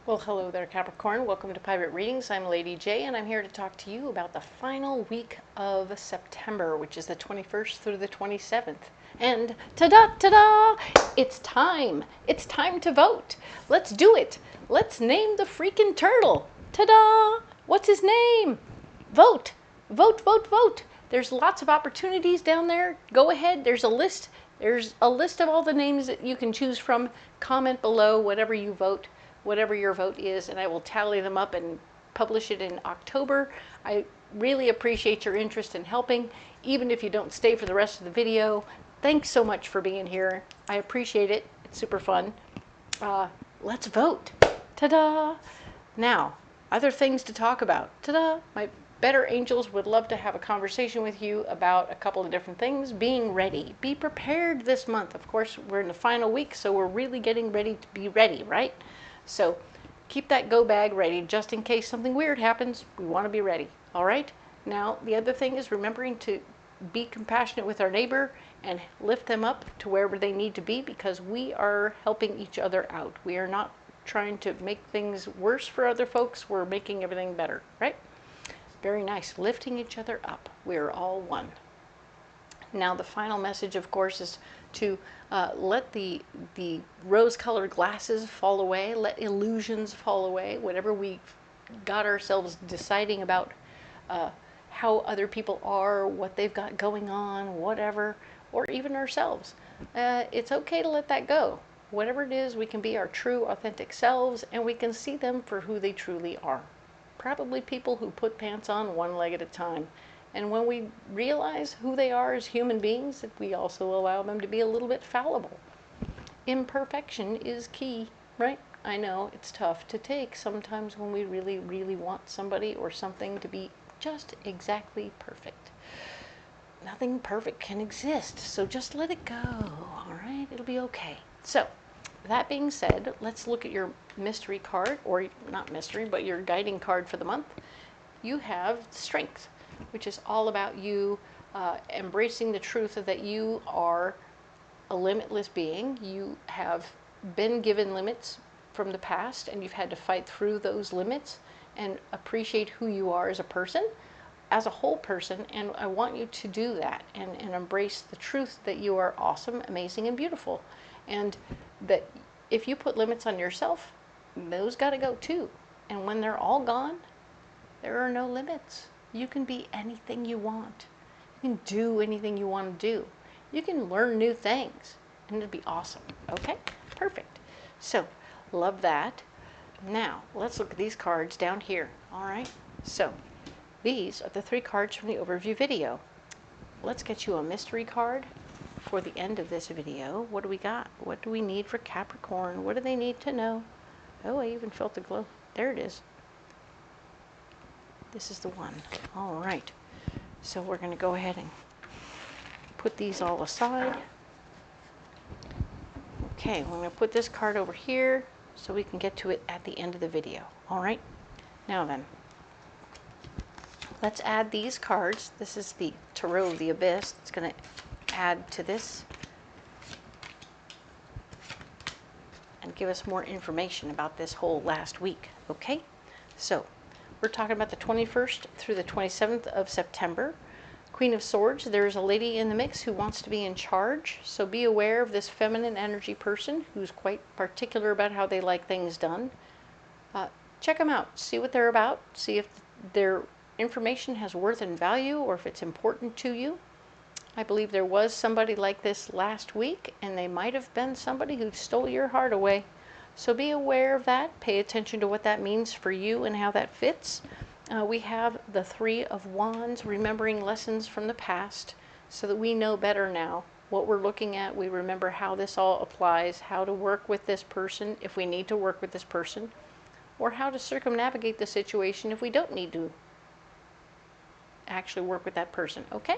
Well, hello there, Capricorn. Welcome to Private Readings. I'm Lady J, and I'm here to talk to you about the final week of September, which is the 21st through the 27th. And ta-da, ta-da! It's time. It's time to vote. Let's do it. Let's name the freaking turtle. Ta-da! What's his name? Vote. Vote, vote, vote. There's lots of opportunities down there. Go ahead. There's a list. There's a list of all the names that you can choose from. Comment below whatever you vote. Whatever your vote is, and I will tally them up and publish it in October. I really appreciate your interest in helping, even if you don't stay for the rest of the video. Thanks so much for being here. I appreciate it. It's super fun. Let's vote. Ta-da! Now, other things to talk about. Ta-da! My better angels would love to have a conversation with you about a couple of different things. Being ready. Be prepared this month. Of course, we're in the final week, so we're really getting ready to be ready, right? So keep that go bag ready just in case something weird happens. We want to be ready. All right. Now, the other thing is remembering to be compassionate with our neighbor and lift them up to wherever they need to be, because we are helping each other out. We are not trying to make things worse for other folks. We're making everything better, right? Very nice. Lifting each other up. We are all one. Now, the final message, of course, is to let the rose-colored glasses fall away, let illusions fall away, whatever we got ourselves deciding about how other people are, what they've got going on, whatever, or even ourselves. It's okay to let that go. Whatever it is, we can be our true, authentic selves, and we can see them for who they truly are. Probably people who put pants on one leg at a time. And when we realize who they are as human beings, we also allow them to be a little bit fallible. Imperfection is key, right? I know it's tough to take sometimes when we really, really want somebody or something to be just exactly perfect. Nothing perfect can exist, so just let it go, all right? It'll be okay. So, that being said, let's look at your mystery card, or not mystery, but your guiding card for the month. You have Strength, which is all about you embracing the truth that you are a limitless being. You have been given limits from the past, and you've had to fight through those limits and appreciate who you are as a person, as a whole person, and I want you to do that and embrace the truth that you are awesome, amazing, and beautiful. And that if you put limits on yourself, those got to go too. And when they're all gone, there are no limits. You can be anything you want. You can do anything you want to do. You can learn new things, and it'll be awesome. Okay? Perfect. So, love that. Now, let's look at these cards down here. All right? So, these are the 3 cards from the overview video. Let's get you a mystery card for the end of this video. What do we got? What do we need for Capricorn? What do they need to know? Oh, I even felt the glow. There it is. This is the one. All right. So we're going to go ahead and put these all aside. Okay, we're going to put this card over here so we can get to it at the end of the video. All right. Now then, let's add these cards. This is the Tarot of the Abyss. It's going to add to this and give us more information about this whole last week. Okay? So, we're talking about the 21st through the 27th of September. Queen of Swords, there's a lady in the mix who wants to be in charge. So be aware of this feminine energy person who's quite particular about how they like things done. Check them out. See what they're about. See if their information has worth and value or if it's important to you. I believe there was somebody like this last week, and they might have been somebody who stole your heart away. So be aware of that. Pay attention to what that means for you and how that fits. We have the 3 of Wands, remembering lessons from the past so that we know better now what we're looking at. We remember how this all applies, how to work with this person if we need to work with this person, or how to circumnavigate the situation if we don't need to actually work with that person. Okay?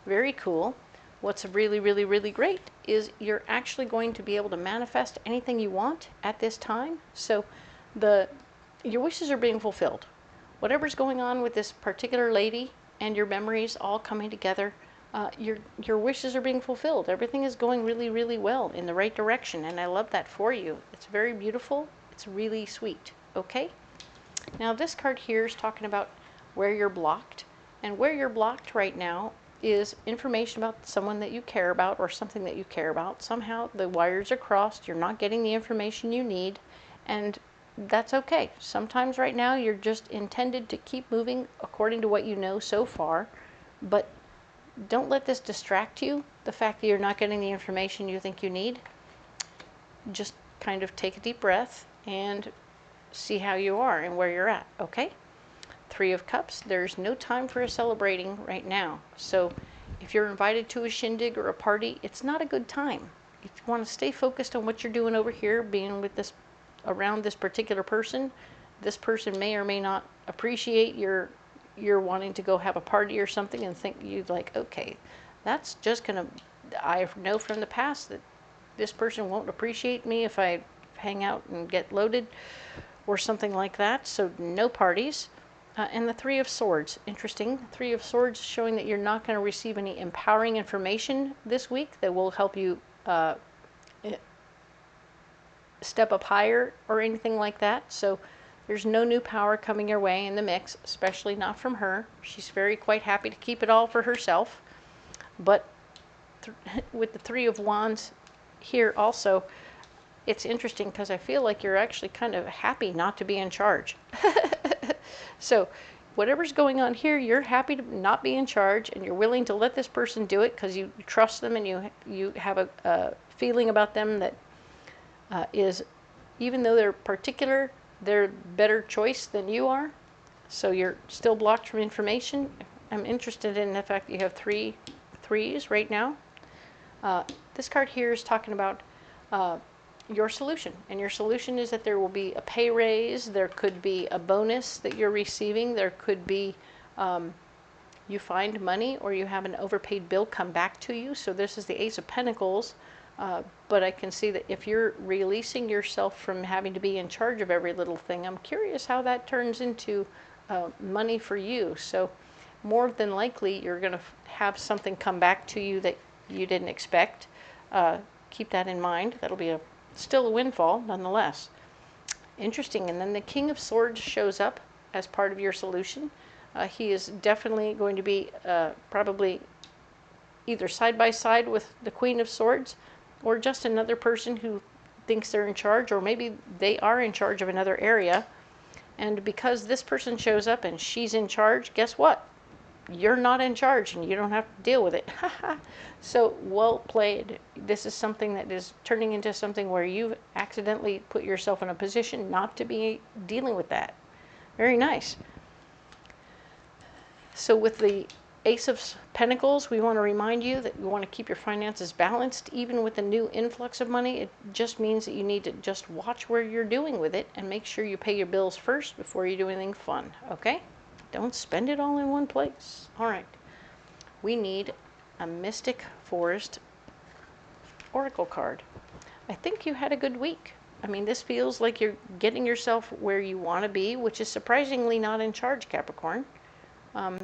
Very cool. What's really, really, really great is you're actually going to be able to manifest anything you want at this time. So your wishes are being fulfilled. Whatever's going on with this particular lady and your memories all coming together, your wishes are being fulfilled. Everything is going really, really well in the right direction, and I love that for you. It's very beautiful. It's really sweet, okay? Now this card here is talking about where you're blocked. And where you're blocked right now is information about someone that you care about or something that you care about. Somehow the wires are crossed, you're not getting the information you need, and that's okay. Sometimes right now you're just intended to keep moving according to what you know so far, but don't let this distract you, the fact that you're not getting the information you think you need. Just kind of take a deep breath and see how you are and where you're at, okay? Three of Cups, there's no time for celebrating right now. So if you're invited to a shindig or a party, it's not a good time. If you want to stay focused on what you're doing over here, being with this, around this particular person, this person may or may not appreciate your wanting to go have a party or something and think you'd like, okay, that's just gonna, I know from the past that this person won't appreciate me if I hang out and get loaded or something like that. So no parties. And the Three of Swords, interesting. Three of Swords showing that you're not going to receive any empowering information this week that will help you step up higher or anything like that. So there's no new power coming your way in the mix, especially not from her. She's quite happy to keep it all for herself. But with the Three of Wands here also, it's interesting because I feel like you're actually kind of happy not to be in charge. So whatever's going on here, you're happy to not be in charge, and you're willing to let this person do it because you trust them and you have a feeling about them that is, even though they're particular, they're a better choice than you are. So you're still blocked from information. I'm interested in the fact that you have three threes right now. This card here is talking about your solution, and your solution is that there will be a pay raise, there could be a bonus that you're receiving, there could be you find money or you have an overpaid bill come back to you. So this is the Ace of Pentacles, but I can see that if you're releasing yourself from having to be in charge of every little thing, I'm curious how that turns into money for you. So more than likely you're going to have something come back to you that you didn't expect. Keep that in mind. That'll be still a windfall nonetheless. Interesting. And then the King of Swords shows up as part of your solution. He is definitely going to be probably either side by side with the Queen of Swords, or just another person who thinks they're in charge, or maybe they are in charge of another area. And because this person shows up and she's in charge, guess what? You're not in charge and you don't have to deal with it. So well played. This is something that is turning into something where you've accidentally put yourself in a position not to be dealing with that. Very nice. So with the Ace of Pentacles, we want to remind you that you want to keep your finances balanced. Even with the new influx of money, it just means that you need to just watch where you're doing with it and make sure you pay your bills first before you do anything fun, okay? Don't spend it all in one place. All right. We need a Mystic Forest Oracle card. I think you had a good week. I mean, this feels like you're getting yourself where you want to be, which is surprisingly not in charge, Capricorn.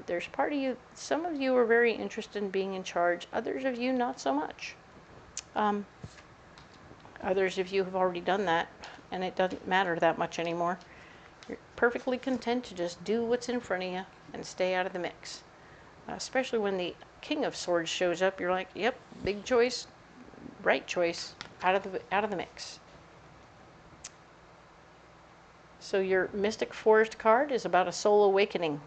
There's part of you, some of you are very interested in being in charge. Others of you, not so much. Others of you have already done that, and it doesn't matter that much anymore. You're perfectly content to just do what's in front of you and stay out of the mix. Especially when the King of Swords shows up, you're like, yep, big choice, right choice, out of the mix. So your Mystic Forest card is about a soul awakening.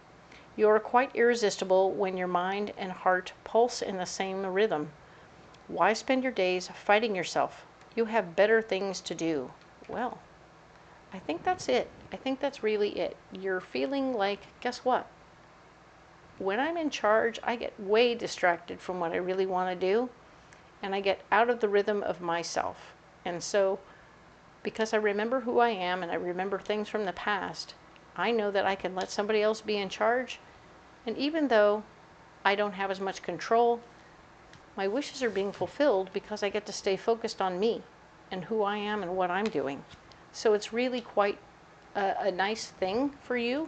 You are quite irresistible when your mind and heart pulse in the same rhythm. Why spend your days fighting yourself? You have better things to do. Well, I think that's it. I think that's really it. You're feeling like, guess what? When I'm in charge, I get way distracted from what I really want to do, and I get out of the rhythm of myself. And so, because I remember who I am and I remember things from the past, I know that I can let somebody else be in charge. And even though I don't have as much control, my wishes are being fulfilled because I get to stay focused on me and who I am and what I'm doing. So it's really quite a nice thing for you.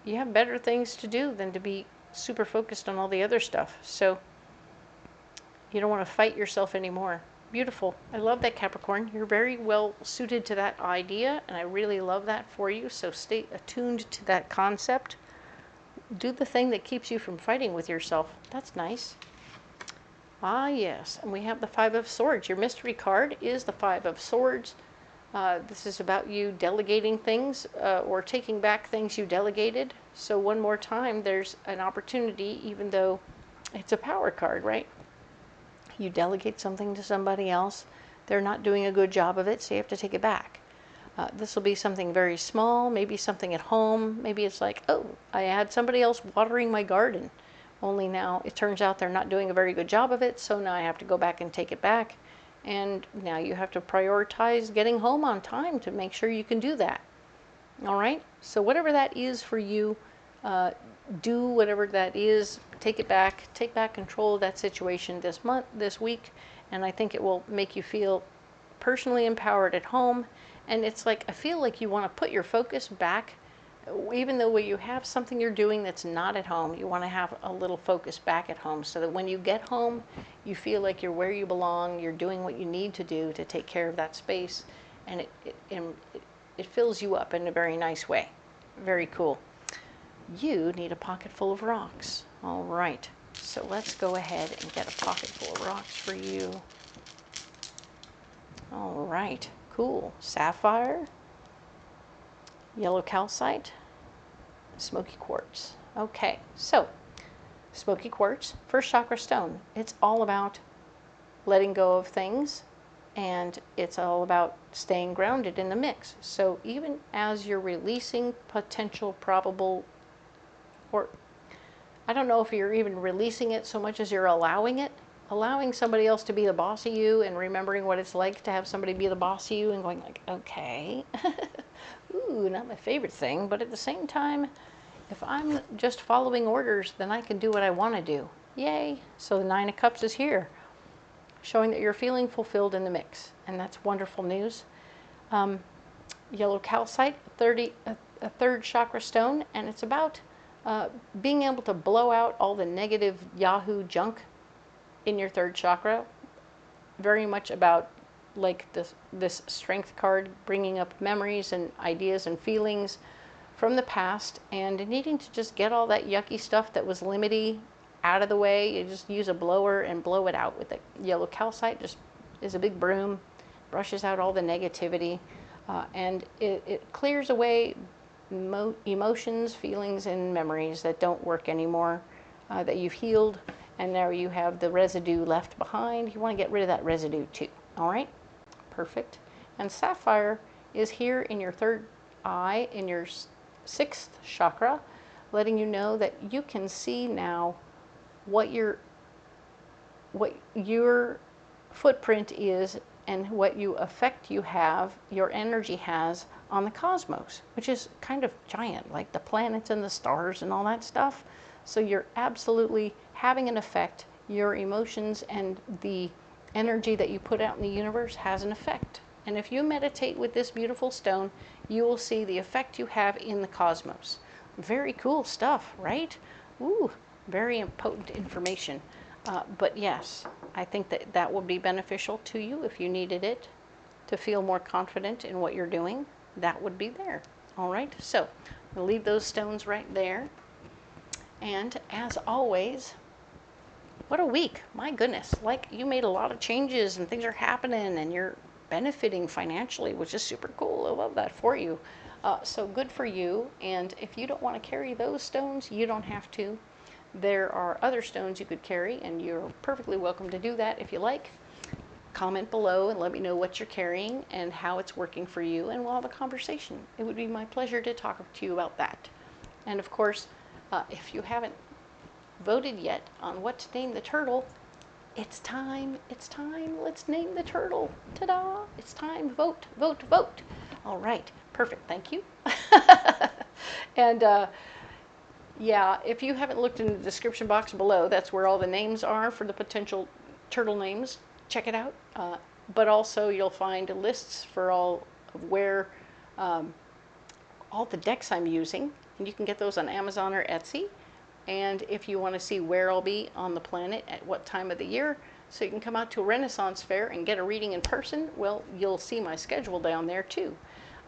You have better things to do than to be super focused on all the other stuff. So you don't want to fight yourself anymore. Beautiful. I love that, Capricorn. You're very well suited to that idea, and I really love that for you. So stay attuned to that concept. Do the thing that keeps you from fighting with yourself. That's nice. Ah, yes. And we have the Five of Swords. Your mystery card is the Five of Swords. This is about you delegating things or taking back things you delegated. So one more time, there's an opportunity, even though it's a power card, right? You delegate something to somebody else, they're not doing a good job of it, so you have to take it back. This will be something very small, maybe something at home. Maybe it's like, oh, I had somebody else watering my garden, only now it turns out they're not doing a very good job of it, so now I have to go back and take it back. And now you have to prioritize getting home on time to make sure you can do that. All right? So whatever that is for you, do whatever that is, take it back, take back control of that situation this month, this week, and I think it will make you feel personally empowered at home. And it's like, I feel like you want to put your focus back, even though you have something you're doing that's not at home, you want to have a little focus back at home so that when you get home, you feel like you're where you belong, you're doing what you need to do to take care of that space, and it fills you up in a very nice way. Very cool. You need a pocket full of rocks. All right, so let's go ahead and get a pocket full of rocks for you. All right, cool. Sapphire, yellow calcite, smoky quartz. Okay, so smoky quartz, first chakra stone. It's all about letting go of things, and it's all about staying grounded in the mix. So even as you're releasing potential probable, or I don't know if you're even releasing it so much as you're allowing it, allowing somebody else to be the boss of you, and remembering what it's like to have somebody be the boss of you, and going like, okay, ooh, not my favorite thing, but at the same time, if I'm just following orders, then I can do what I want to do. Yay. So the Nine of Cups is here, showing that you're feeling fulfilled in the mix, and that's wonderful news. Yellow calcite, a third chakra stone, and it's about being able to blow out all the negative Yahoo junk in your third chakra. Very much about like this strength card, bringing up memories and ideas and feelings from the past, and needing to just get all that yucky stuff that was limity out of the way. You just use a blower and blow it out with it. Yellow calcite just is a big broom, brushes out all the negativity, and it clears away emotions, feelings, and memories that don't work anymore, that you've healed, and now you have the residue left behind. You want to get rid of that residue too. All right, perfect. And sapphire is here in your third eye, in your sixth chakra, letting you know that you can see now what your footprint is and what effect you have, your energy has on the cosmos, which is kind of giant, like the planets and the stars and all that stuff. So you're absolutely having an effect. Your emotions and the energy that you put out in the universe has an effect. And if you meditate with this beautiful stone, you will see the effect you have in the cosmos. Very cool stuff, right? Ooh, very potent information. But yes, I think that would be beneficial to you if you needed it to feel more confident in what you're doing. That would be there. All right, so we'll leave those stones right there. And as always, what a week. My goodness, like you made a lot of changes and things are happening and you're benefiting financially, which is super cool. I love that for you. So good for you. And if you don't want to carry those stones, you don't have to. There are other stones you could carry, and you're perfectly welcome to do that if you like. Comment below and let me know what you're carrying and how it's working for you, and we'll have a conversation. It would be my pleasure to talk to you about that. And of course, if you haven't voted yet on what to name the turtle, it's time. It's time. Let's name the turtle. Ta-da! It's time. Vote, vote, vote. All right. Perfect. Thank you. And yeah, if you haven't looked in the description box below, that's where all the names are for the potential turtle names. Check it out. But also you'll find lists for all of where all the decks I'm using. And you can get those on Amazon or Etsy. And if you want to see where I'll be on the planet at what time of the year, so you can come out to a Renaissance fair and get a reading in person, well, you'll see my schedule down there too.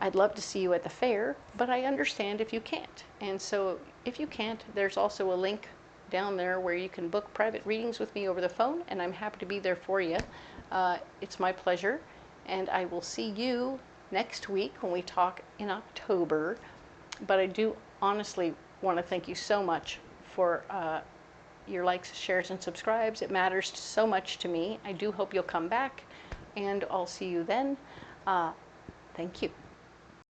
I'd love to see you at the fair, but I understand if you can't. And so if you can't, there's also a link down there where you can book private readings with me over the phone, and I'm happy to be there for you. It's my pleasure, and I will see you next week when we talk in October. But I do honestly want to thank you so much for your likes, shares, and subscribes. It matters so much to me. I do hope you'll come back, and I'll see you then. Thank you.